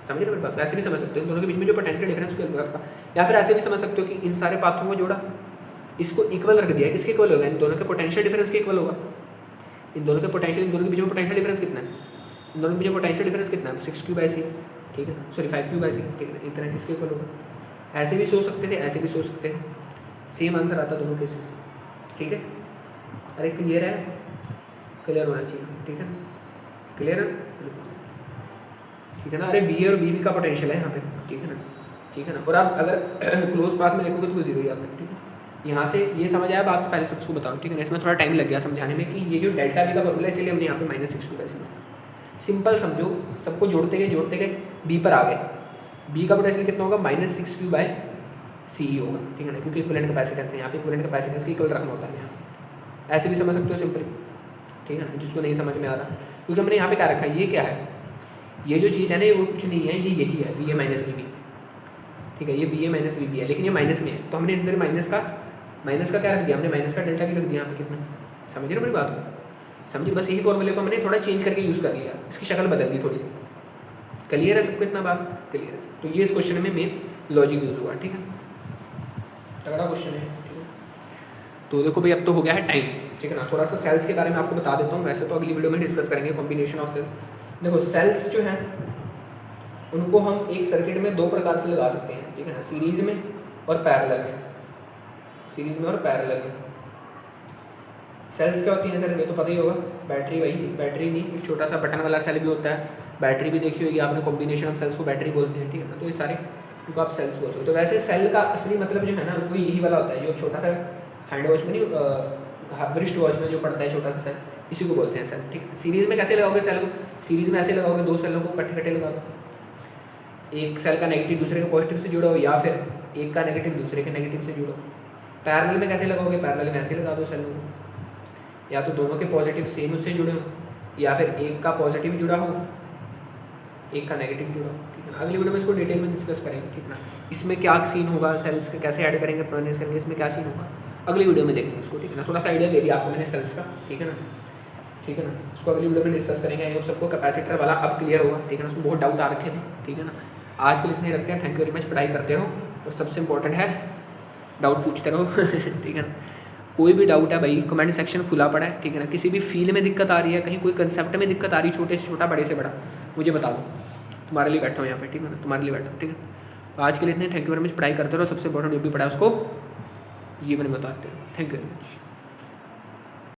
समझ रहे मेरी बात, ऐसे भी समझ सकते हो इन दोनों के बीच में जो पोटेंशियल डिफरेंस का, या फिर ऐसे भी समझ सकते हो कि इन सारे पाथों को जोड़ा, इसको इक्वल रख दिया, किसके इक्वल होगा, इन दोनों के पोटेंशियल डिफरेंस के इक्वल होगा। इन दोनों के पोटेंशियल, इन दोनों के बीच में पोटेंशियल डिफरेंस कितना है, इन दोनों के बीच में पोटेंशियल डिफरेंस कितना है, 6Q बाई सी, ठीक है ना, सॉरी 5Q बाई सी, ठीक है, इतना इसके इक्वल होगा। ऐसे भी सोच सकते थे, ऐसे भी सोच सकते हैं, सेम आंसर आता दोनों केसेस, ठीक है। अरे क्लियर है, क्लियर होना चाहिए, ठीक है, क्लियर है, ठीक है ना। अरे वी और वी बी का पोटेंशियल है यहाँ पे, ठीक है ना, ठीक है ना। और आप अगर क्लोज पाथ में देखोगे तो 0 ही आता है, ठीक है। यहाँ से ये समझ आया बात, पहले सबको बताओ, ठीक है ना। इसमें थोड़ा टाइम लग गया समझाने में कि ये जो डेल्टा वी का फॉर्मूला है, इसलिए हमने यहाँ पे -6Q बाई सी, सिंपल समझो, सबको जोड़ते गए बी पर आ गए। बी का पोटेंशियल कितना होगा, -6Q बाई सी होगा, ठीक है ना, क्योंकि इक्विवेलेंट कैपेसिटेंस है, यहाँ पे इक्विवेलेंट कैपेसिटेंस की इक्वल रखना होता है यहाँ। ऐसे भी समझ सकते हो सिंपल, ठीक है ना, जिसको नहीं समझ में आ रहा, क्योंकि हमने यहाँ पे क्या रखा है, ये क्या है, ये जो चीज़ है ना ये वो कुछ नहीं है, ये यही है V A minus V B, ठीक है, ये V A minus V B है, लेकिन ये माइनस में है, तो हमने इस तरह माइनस का क्या रख दिया, हमने माइनस का डेल्टा भी रख दिया यहाँ पे कितना, समझ रहे हो मेरी बात को, समझिए, बस यही फॉर्मूले को हमने थोड़ा चेंज करके यूज़ कर लिया, इसकी शक्ल बदल दी थोड़ी सी। क्लियर है सबको, इतना बात क्लियर है। तो ये इस क्वेश्चन में मेन लॉजिक यूज़ हुआ, ठीक है, तगड़ा क्वेश्चन है, ठीक है। तो देखो भाई अब तो हो गया है टाइम, ठीक है ना, थोड़ा सा सेल्स के बारे में आपको बता देता हूँ, वैसे तो अगली वीडियो में डिस्कस करेंगे कॉम्बिनेशन ऑफ सेल्स। देखो सेल्स जो हैं उनको हम एक सर्किट में दो प्रकार से लगा सकते हैं, ठीक है ना, सीरीज में और पैरेलल में, सीरीज में और पैरेलल में। सेल्स क्या होती हैं सर, ये तो पता ही होगा, बैटरी, वही बैटरी नहीं, एक छोटा सा बटन वाला सेल भी होता है, बैटरी भी देखी होगी आपने, कॉम्बिनेशन ऑफ सेल्स को बैटरी बोलते हैं, ठीक है ना, तो ये सारे उनको आप सेल्स बोलते हो। तो वैसे सेल का असली मतलब जो है ना वो यही वाला होता है, जो छोटा सा हैंड वॉच में नहीं, ब्रिस्ट वॉच में जो पड़ता है छोटा सा सेल, इसी को बोलते हैं सेल, ठीक है। सीरीज में कैसे लगाओगे सेल को, सीरीज में ऐसे लगाओगे, दो सेलों को कट्टे कट्टे लगा दो, एक सेल का नेगेटिव दूसरे के पॉजिटिव से जुड़ो, या फिर एक का नेगेटिव दूसरे के नेगेटिव से जुड़ो। पैरेलल में कैसे लगाओगे, पैरेलल में ऐसे लगा दो सेलों को, या तो दोनों के पॉजिटिव सेम उससे जुड़े हो, या फिर एक का पॉजिटिव जुड़ा हो एक का नेगेटिव जुड़ा हो, ठीक है ना। अगली वीडियो में इसको डिटेल में डिस्कस करेंगे, ठीक है ना, इसमें क्या सीन होगा, सेल्स के कैसे ऐड करेंगे, प्रोनेस करेंगे, इसमें क्या सीन होगा, अगली वीडियो में देखेंगे उसको, ठीक है ना। थोड़ा सा आइडिया दे दिया आपको मैंने सेल्स का, ठीक है ना, ठीक है ना, उसको अगली वीडियो में डिस्कस करेंगे। आई होप सबको कैपेसिटर वाला अब क्लियर होगा, ठीक है ना, उसमें बहुत डाउट आ रखे थे, ठीक है ना। आज के लिए इतने ही रखते हैं, थैंक यू वेरी मच, पढ़ाई करते रहो, और सबसे इंपॉर्टेंट है डाउट पूछते रहो ठीक है ना। कोई भी डाउट है भाई कमेंट सेक्शन खुला पड़ा है, ठीक है ना, किसी भी फील्ड में दिक्कत आ रही है, कहीं कोई कंसेप्ट में दिक्कत आ रही है, छोटे से छोटा बड़े से बड़ा, मुझे बता दो, तुम्हारे लिए बैठा हूँ यहाँ पे, ठीक है ना, तुम्हारे लिए बैठा हूँ, ठीक है। आज के लिए इतने, थैंक यू वेरी मच, पढ़ाई करते रहो, सबसे इंपॉर्टेंट जो भी पढ़ा है उसको जीवन में उतारते रहो, थैंक यू वेरी मच।